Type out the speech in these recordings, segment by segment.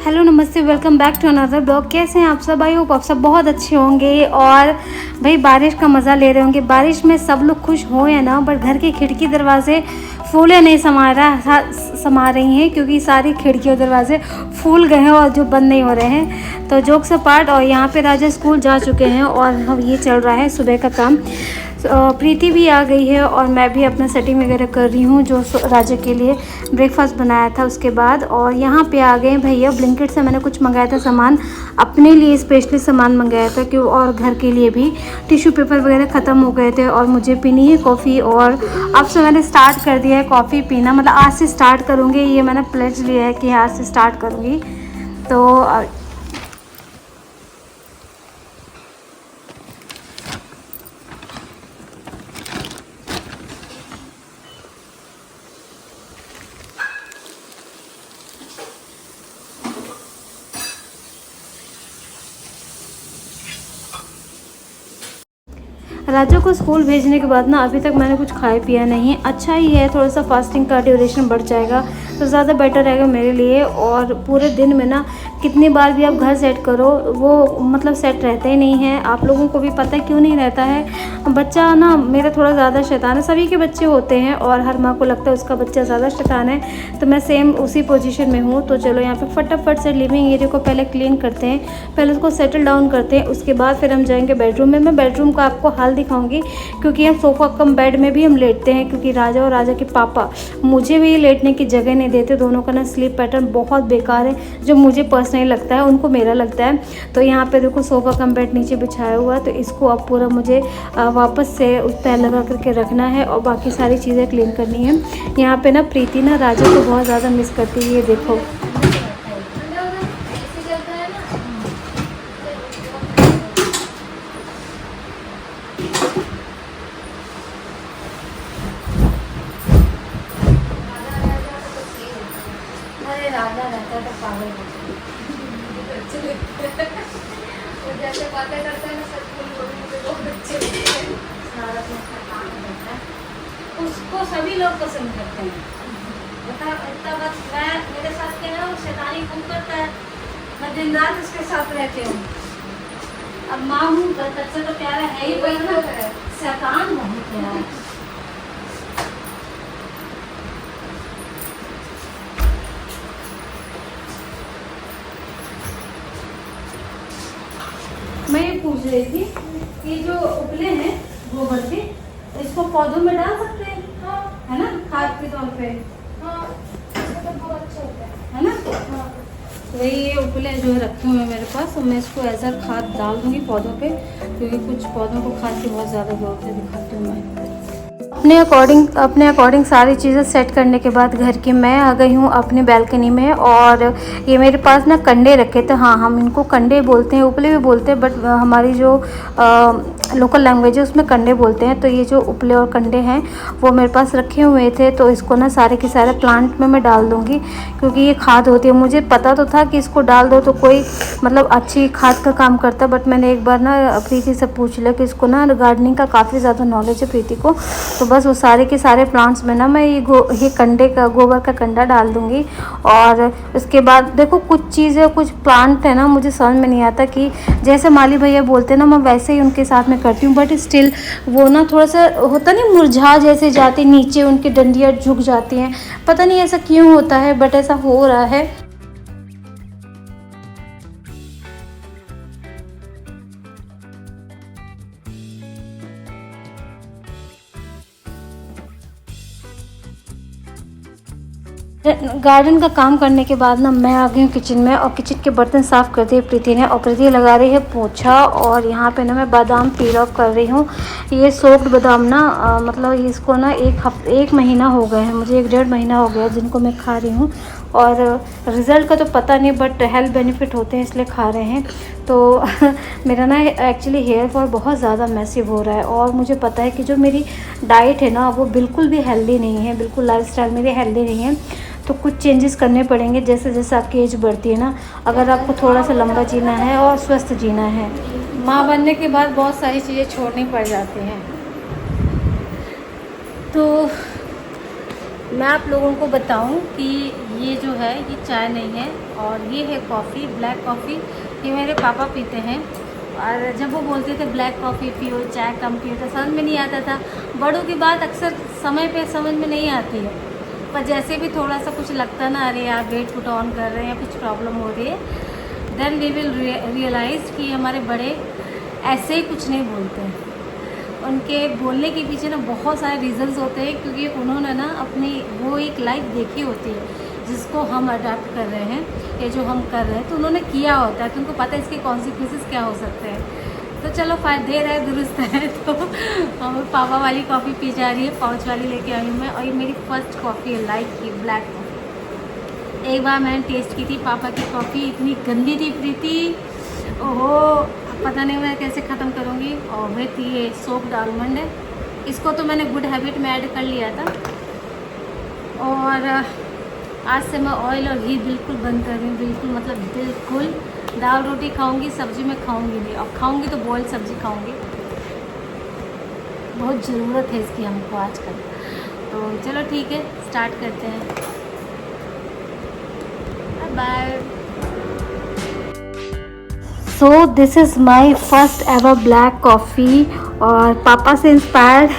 Hello नमस्ते, welcome back to another blog. कैसे हैं आप सब? आई होप आप सब बहुत अच्छे होंगे और भाई बारिश का मज़ा ले रहे होंगे। बारिश में सब लोग खुश हो या ना, बट घर के खिड़की दरवाजे फूले नहीं समा रही हैं, क्योंकि सारी खिड़की और दरवाजे फूल गए हैं और जो बंद नहीं हो रहे हैं। तो जोक्स अपार्ट, और यहाँ पे राजा स्कूल जा चुके हैं और हम ये चल रहा है सुबह का काम। प्रीति भी आ गई है और मैं भी अपना सेटिंग वगैरह कर रही हूँ, जो राजा के लिए ब्रेकफास्ट बनाया था उसके बाद। और यहाँ पे आ गए भैया, ब्लिंकिट से मैंने कुछ मंगाया था सामान, अपने लिए स्पेशली सामान मंगाया था क्यों, और घर के लिए भी। टिश्यू पेपर वगैरह ख़त्म हो गए थे और मुझे पीनी है कॉफ़ी। और अब से मैंने स्टार्ट कर दिया है कॉफ़ी पीना, मतलब आज से स्टार्ट करूँगी। ये मैंने प्लेज लिया है कि आज से स्टार्ट करूँगी। तो राजा को स्कूल भेजने के बाद ना अभी तक मैंने कुछ खाया पिया नहीं। अच्छा ही है, थोड़ा सा फास्टिंग का ड्यूरेशन बढ़ जाएगा तो ज़्यादा बेटर रहेगा मेरे लिए। और पूरे दिन में ना कितनी बार भी आप घर सेट करो, वो मतलब सेट रहते ही नहीं हैं। आप लोगों को भी पता है क्यों नहीं रहता है। बच्चा ना मेरा थोड़ा ज़्यादा शैतान है, सभी के बच्चे होते हैं और हर माँ को लगता है उसका बच्चा ज़्यादा शैतान है, तो मैं सेम उसी पोजीशन में हूँ। तो चलो यहाँ पे फटाफट से लिविंग एरिया को पहले क्लीन करते हैं, पहले उसको सेटल डाउन करते हैं, उसके बाद फिर हम जाएंगे बेडरूम में। मैं बेडरूम का आपको हाल दिखाऊंगी, क्योंकि हम सोफ़ा कम बेड में भी हम लेटते हैं, क्योंकि राजा और राजा के पापा मुझे भी लेटने की जगह नहीं देते। दोनों का ना स्लीप पैटर्न बहुत बेकार है, जो मुझे पर्सनली लगता है, उनको मेरा लगता है। तो यहाँ पे देखो सोफ़ा कम बेड नीचे बिछाया हुआ है, तो इसको अब पूरा मुझे वापस से उस पर लगा करके रखना है और बाकी सारी चीज़ें क्लीन करनी है। यहाँ पे ना प्रीति ना राजा को बहुत ज़्यादा मिस करती है, ये देखो। राजा रहता तो पागल जैसे बातें करते हैं ना, सच मुझे बहुत अच्छे लगते हैं। उसको सभी लोग पसंद करते हैं, बता इतना बस। मैं मेरे साथ के ना शैतानी खूब करता है, मैं दिन रात उसके साथ रहती हूँ। अब माँ हूँ, बच्चा तो प्यारा है ही, वही ना शैतान बहुत प्यारा है। मैं ये पूछ रही थी कि जो उपले हैं गोबर के, इसको पौधों में डाल सकते हैं? हाँ, है ना, खाद के तौर पे। हाँ, तो बहुत अच्छा होता है ना। हाँ, तो वही ये उपले जो है रखे हुए हैं मेरे पास, तो मैं इसको एज अ खाद डाल दूंगी पौधों पे, क्योंकि कुछ पौधों को खाद की बहुत ज़्यादा जरूरत है। दिखाती हूँ मैं अपने अकॉर्डिंग सारी चीज़ें सेट करने के बाद घर की मैं आ गई हूँ अपनी बैल्कनी में। और ये मेरे पास ना कंडे रखे थे, हाँ हम इनको कंडे बोलते हैं, उपले भी बोलते हैं, बट हमारी जो लोकल लैंग्वेज है उसमें कंडे बोलते हैं। तो ये जो उपले और कंडे हैं वो मेरे पास रखे हुए थे, तो इसको ना सारे के सारे प्लांट में मैं डाल दूँगी, क्योंकि ये खाद होती है। मुझे पता तो था कि इसको डाल दो तो कोई मतलब अच्छी खाद का काम करता, बट मैंने एक बार ना प्रीति से पूछ लिया कि इसको ना गार्डनिंग का काफ़ी ज़्यादा नॉलेज है प्रीति को। तो बस वो सारे के सारे प्लांट्स में ना मैं ये कंडे का, गोबर का कंडा डाल दूँगी। और उसके बाद देखो कुछ चीज़ें, कुछ प्लांट है ना मुझे समझ में नहीं आता कि जैसे माली भैया बोलते हैं ना, मैं वैसे ही उनके साथ में करती हूँ, बट स्टिल वो ना थोड़ा सा होता नहीं, मुरझा जैसे जाते नीचे, उनकी डंडियाँ झुक जाती हैं। पता नहीं ऐसा क्यों होता है, बट ऐसा हो रहा है। गार्डन का काम करने के बाद ना मैं आ गई हूँ किचन में, और किचन के बर्तन साफ़ कर दिए प्रीति ने, और प्रीति लगा रही है पोछा। और यहाँ पे ना मैं बादाम पील ऑफ कर रही हूँ। ये सोक्ड बादाम ना मतलब इसको ना एक महीना हो गया है मुझे, 1-1.5 महीना हो गया जिनको मैं खा रही हूँ। और रिज़ल्ट का तो पता नहीं, बट हेल्थ बेनिफिट होते हैं इसलिए खा रहे हैं। तो मेरा ना एक्चुअली हेयर फॉल बहुत ज़्यादा मैसिव हो रहा है, और मुझे पता है कि जो मेरी डाइट है ना वो बिल्कुल भी हेल्दी नहीं है, बिल्कुल लाइफस्टाइल मेरी हेल्दी नहीं है। तो कुछ चेंजेस करने पड़ेंगे जैसे जैसे आपकी एज बढ़ती है ना, अगर आपको थोड़ा सा लंबा जीना है और स्वस्थ जीना है। माँ बनने के बाद बहुत सारी चीज़ें छोड़नी पड़ जाती हैं। तो मैं आप लोगों को बताऊं कि ये जो है ये चाय नहीं है और ये है कॉफ़ी, ब्लैक कॉफ़ी। ये मेरे पापा पीते हैं और जब वो बोलते थे ब्लैक कॉफ़ी पियो, चाय कम पियो, तो समझ में नहीं आता था। बड़ों की बात अक्सर समय पे समझ में नहीं आती है, पर जैसे भी थोड़ा सा कुछ लगता ना, अरे यार वेट पुट ऑन कर रहे हैं या कुछ प्रॉब्लम हो रही है, देन वी विल रियलाइज कि हमारे बड़े ऐसे ही कुछ नहीं बोलते हैं। उनके बोलने के पीछे ना बहुत सारे रीज़न्स होते हैं, क्योंकि उन्होंने ना अपनी वो एक लाइफ देखी होती है जिसको हम अडाप्ट कर रहे हैं या जो हम कर रहे हैं, तो उन्होंने किया होता है, तो उनको पता है इसके कॉन्सिक्वेंसेस क्या हो सकते हैं। तो चलो फायदे है दुरुस्त है। तो हम पापा वाली कॉफ़ी पी जा रही है, पाउच वाली लेके आई हूँ मैं, और ये मेरी फर्स्ट कॉफ़ी है लाइफ की, ब्लैक कॉफ़ी। एक बार मैंने टेस्ट की थी पापा की कॉफ़ी, इतनी गंदी थी प्रीति, ओहो पता नहीं मैं कैसे ख़त्म करूँगी। और विथ ये सोक्ड आलमंड है, इसको तो मैंने गुड हैबिट में ऐड कर लिया था। और आज से मैं ऑयल और घी बिल्कुल बंद कर रही हूँ, बिल्कुल मतलब बिल्कुल। दाल रोटी खाऊंगी, सब्जी में खाऊंगी नहीं, और खाऊंगी तो बॉइल्ड सब्जी खाऊंगी, बहुत ज़रूरत है इसकी हमको आजकल। तो चलो ठीक है, स्टार्ट करते हैं। Bye. So this is my first ever black coffee, और पापा से इंस्पायर्ड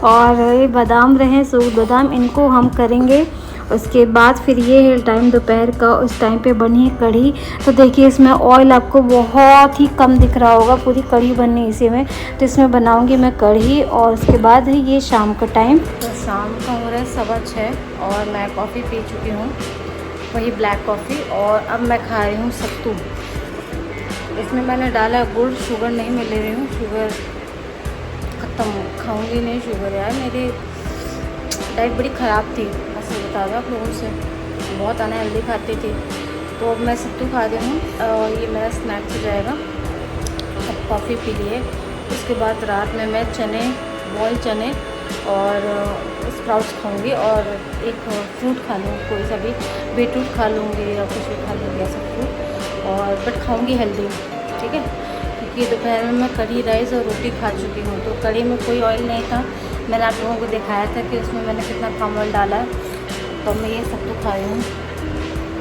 और ये बादाम रहे, सूख बादाम, इनको हम करेंगे। उसके बाद फिर ये है टाइम दोपहर का, उस टाइम पे बनी है कढ़ी। तो देखिए इसमें ऑयल आपको बहुत ही कम दिख रहा होगा, पूरी कढ़ी बननी इसी में, तो इसमें बनाऊंगी मैं कढ़ी। और उसके बाद है ये शाम का टाइम, तो शाम का हो रहा है 6:15 और मैं कॉफ़ी पी चुकी हूँ, वही ब्लैक कॉफ़ी। और अब मैं खा रही हूँ सत्तू। इसमें मैंने डाला गुड़, शुगर नहीं मैं ले रही हूँ, शुगर ख़त्म, खाऊंगी नहीं शुगर यार, मेरी डाइट बड़ी ख़राब थी, ऐसे बता दो आप लोगों से, बहुत अनहेल्दी खाती थी। तो अब मैं सत्तू खा रही हूँ और ये मेरा स्नैक्स हो जाएगा। अब कॉफ़ी पी लिए, उसके बाद रात में मैं चने, बॉयल चने और स्प्राउट्स खाऊंगी, और एक फ्रूट खा लूँ, कोई सा भी, बीटरूट खा लूँगी या कुछ भी खा लूँगी ऐसा फ्रूट, और बट खाऊंगी हेल्दी, ठीक है। क्योंकि दोपहर में मैं कढ़ी राइस और रोटी खा चुकी हूँ, तो कढ़ी में कोई ऑयल नहीं था, मैंने आप लोगों को दिखाया था कि उसमें मैंने कितना कम ऑयल डाला है। तो मैं ये सत्तू खा रही हूँ,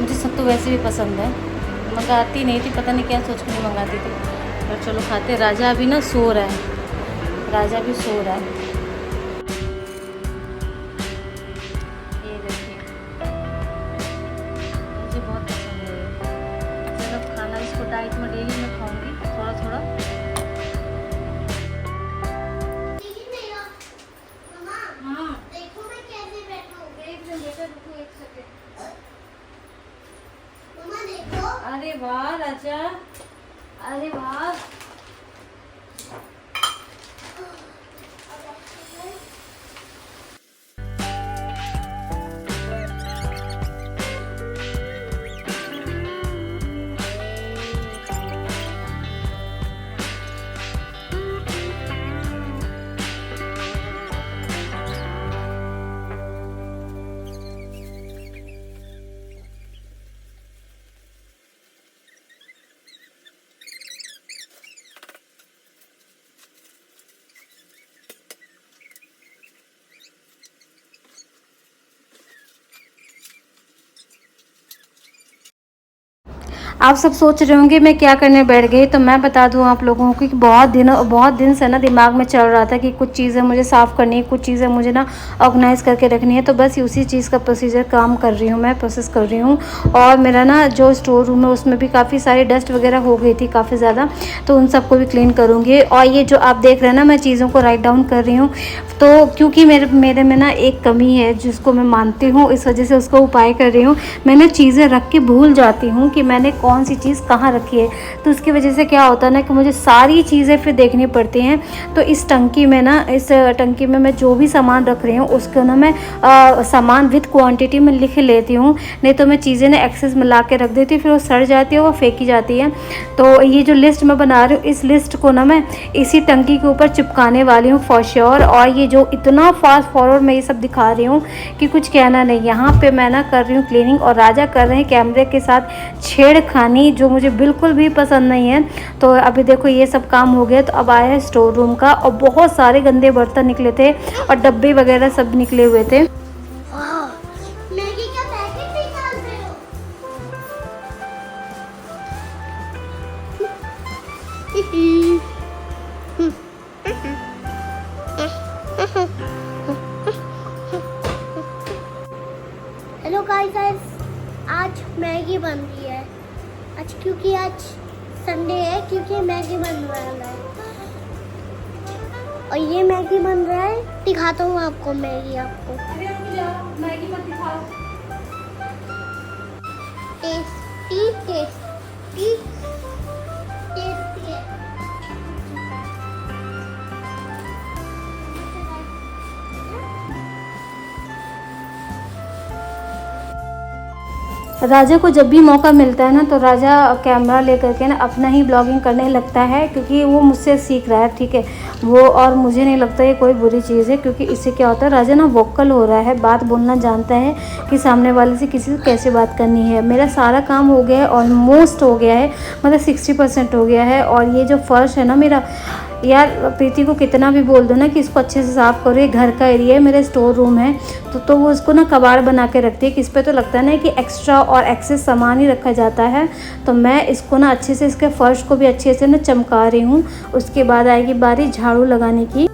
मुझे सत्तू वैसे भी पसंद है, मंगाती नहीं थी, पता नहीं क्या सोच कर नहीं मंगाती थी, पर चलो खाते। राजा अभी ना सो रहा है, राजा भी सो रहा है, ये देखिए, मुझे बहुत पसंद है। चलो खाना इसको डाइट में डेली मैं खाऊंगी थोड़ा थोड़ा। हाँ देखो मैं कैसे बैठा हूँ, एक मिनट बेटा रुको, एक सेकंड। मम्मा देखो, अरे वाह राजा, अरे वाह। आप सब सोच रहे होंगे मैं क्या करने बैठ गई, तो मैं बता दूं आप लोगों को कि बहुत दिन से ना दिमाग में चल रहा था कि कुछ चीज़ें मुझे साफ़ करनी है, कुछ चीज़ें मुझे ना ऑर्गेनाइज़ करके रखनी है। तो बस उसी चीज़ का प्रोसीजर काम कर रही हूँ, मैं प्रोसेस कर रही हूँ। और मेरा ना जो स्टोर रूम है उसमें भी काफ़ी सारी डस्ट वगैरह हो गई थी काफ़ी ज़्यादा, तो उन सबको भी क्लीन करूँगी। और ये जो आप देख रहे हैं ना, मैं चीज़ों को राइट डाउन कर रही हूँ, तो क्योंकि मेरे में ना एक कमी है जिसको मैं मानती हूँ, इस वजह से उसका उपाय कर रही हूँ। मैंने चीज़ें रख के भूल जाती हूँ कि मैंने कौन सी चीज़ कहाँ रखी है, तो उसकी वजह से क्या होता है ना कि मुझे सारी चीज़ें फिर देखनी पड़ती हैं। तो इस टंकी में मैं जो भी सामान रख रही हूँ उसको ना मैं सामान विथ क्वांटिटी में लिख लेती हूँ, नहीं तो मैं चीज़ें ना एक्सेस में ला के रख देती हूँ, फिर वो सड़ जाती है, वो फेंकी जाती है। तो ये जो लिस्ट मैं बना रही हूँ, इस लिस्ट को ना मैं इसी टंकी के ऊपर चिपकाने वाली हूँ फॉर श्योर। और ये जो इतना फास्ट फॉरवर्ड मैं ये सब दिखा रही हूँ कि कुछ कहना नहीं। यहाँ पे मैं ना कर रही हूँ क्लीनिंग, और राजा कर रहे हैं कैमरे के साथ छेड़खानी, जो मुझे बिल्कुल भी पसंद नहीं है। तो अभी देखो ये सब काम हो गया, तो अब आया है स्टोर रूम का, और बहुत सारे गंदे बर्तन निकले थे और डब्बे वगैरह सब निकले हुए थे। हेलो गाइस, आज मैगी बन रही है। आज क्योंकि आज संडे है, क्योंकि मैगी बन रहा है और ये मैगी बन रहा है। दिखाता हूँ आपको मैगी। आपको मैगी मत दिखाओ। टेस्टी टेस्टी टेस्टी है। राजा को जब भी मौका मिलता है ना तो राजा कैमरा लेकर के ना अपना ही ब्लॉगिंग करने लगता है, क्योंकि वो मुझसे सीख रहा है, ठीक है वो। और मुझे नहीं लगता ये कोई बुरी चीज़ है, क्योंकि इससे क्या होता है, राजा ना वोकल हो रहा है, बात बोलना जानता है कि सामने वाले से किसी से कैसे बात करनी है। मेरा सारा काम हो गया है, ऑलमोस्ट हो गया है, मतलब 60% हो गया है। और ये जो फर्श है ना मेरा, यार प्रीति को कितना भी बोल दो ना कि इसको अच्छे से साफ़ करो, ये घर का एरिया है, मेरा स्टोर रूम है, तो वो उसको ना कबाड़ बना के रखती है कि इस पर तो लगता है ना कि एक्स्ट्रा और एक्सेस सामान ही रखा जाता है। तो मैं इसको ना अच्छे से, इसके फर्श को भी अच्छे से ना चमका रही हूँ। उसके बाद आएगी बारी झाड़ू लगाने की।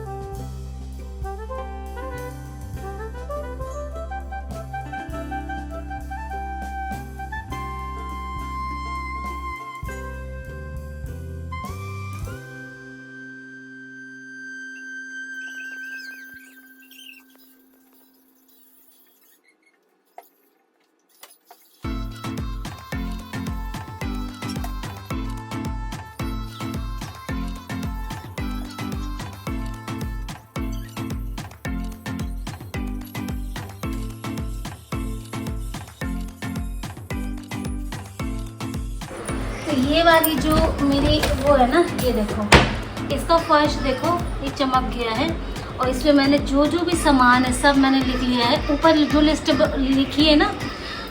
तो ये वाली जो मेरी वो है ना, ये देखो इसका फर्श देखो, ये चमक गया है। और इसमें मैंने जो जो भी सामान है सब मैंने लिख लिया है। ऊपर जो लिस्ट लिखी है ना,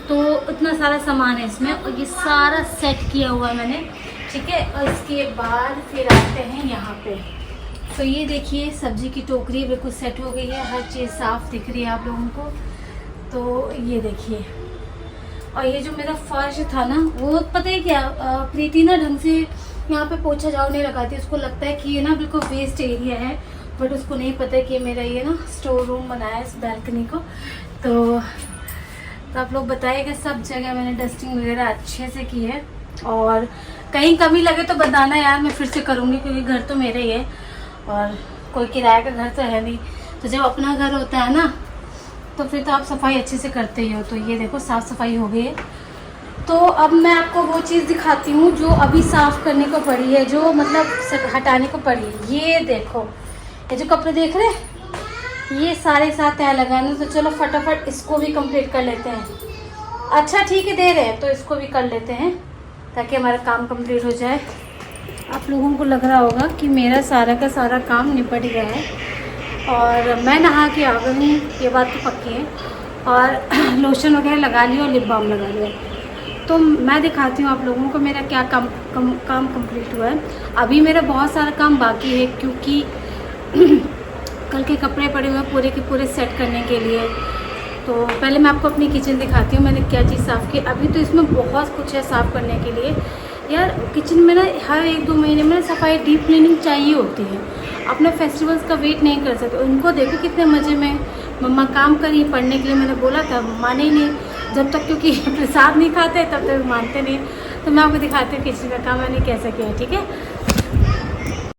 तो इतना सारा सामान है इसमें, और ये सारा सेट किया हुआ है मैंने, ठीक है। और इसके बाद फिर आते हैं यहाँ पे। तो ये देखिए सब्जी की टोकरी बिल्कुल सेट हो गई है, हर चीज़ साफ़ दिख रही है आप लोगों को। तो ये देखिए, और ये जो मेरा फर्श था ना, वो पता है क्या, प्रीति ना ढंग से यहाँ पे पोछा झाड़ू नहीं लगाती। उसको लगता है कि ये ना बिल्कुल वेस्ट एरिया है, बट उसको नहीं पता है कि मेरा ये ना स्टोर रूम बनाया है इस बैल्कनी को। तो आप लोग बताइएगा, सब जगह मैंने डस्टिंग वगैरह अच्छे से की है। और कहीं कमी लगे तो बताना यार, मैं फिर से करूँगी, क्योंकि घर तो मेरा ही है और कोई किराए का घर तो है नहीं। तो जब अपना घर होता है ना, तो फिर तो आप सफाई अच्छे से करते ही हो। तो ये देखो साफ़ सफाई हो गई है। तो अब मैं आपको वो चीज़ दिखाती हूँ जो अभी साफ़ करने को पड़ी है, जो मतलब हटाने को पड़ी है। ये देखो, ये जो कपड़े देख रहे हैं, ये सारे साथ तय लगाने। तो चलो फटाफट इसको भी कंप्लीट कर लेते हैं। अच्छा ठीक है, दे रहे हैं तो इसको भी कर लेते हैं, ताकि हमारा काम कंप्लीट हो जाए। आप लोगों को लग रहा होगा कि मेरा सारा का सारा काम निपट गया है और मैं नहा के आ गई हूँ, ये बात तो पक्की है। और लोशन वगैरह लगा लिया और लिप बाम लगा लिया। तो मैं दिखाती हूँ आप लोगों को मेरा क्या काम कंप्लीट हुआ है। अभी मेरा बहुत सारा काम बाकी है, क्योंकि कल के कपड़े पड़े हुए हैं पूरे के पूरे सेट करने के लिए। तो पहले मैं आपको अपनी किचन दिखाती हूँ मैंने क्या चीज़ साफ़ की। अभी तो इसमें बहुत कुछ है साफ़ करने के लिए। यार किचन में ना हर 1-2 महीने में सफाई, डीप क्लीनिंग चाहिए होती है। अपने फेस्टिवल्स का वेट नहीं कर सकते। उनको देखो कितने मज़े में मम्मा काम करी, पढ़ने के लिए मैंने बोला था, माने ही नहीं जब तक, क्योंकि प्रसाद नहीं खाते तब तक मानते नहीं। तो मैं आपको दिखाती हूँ किचन का काम मैंने कैसा किया है, ठीक है।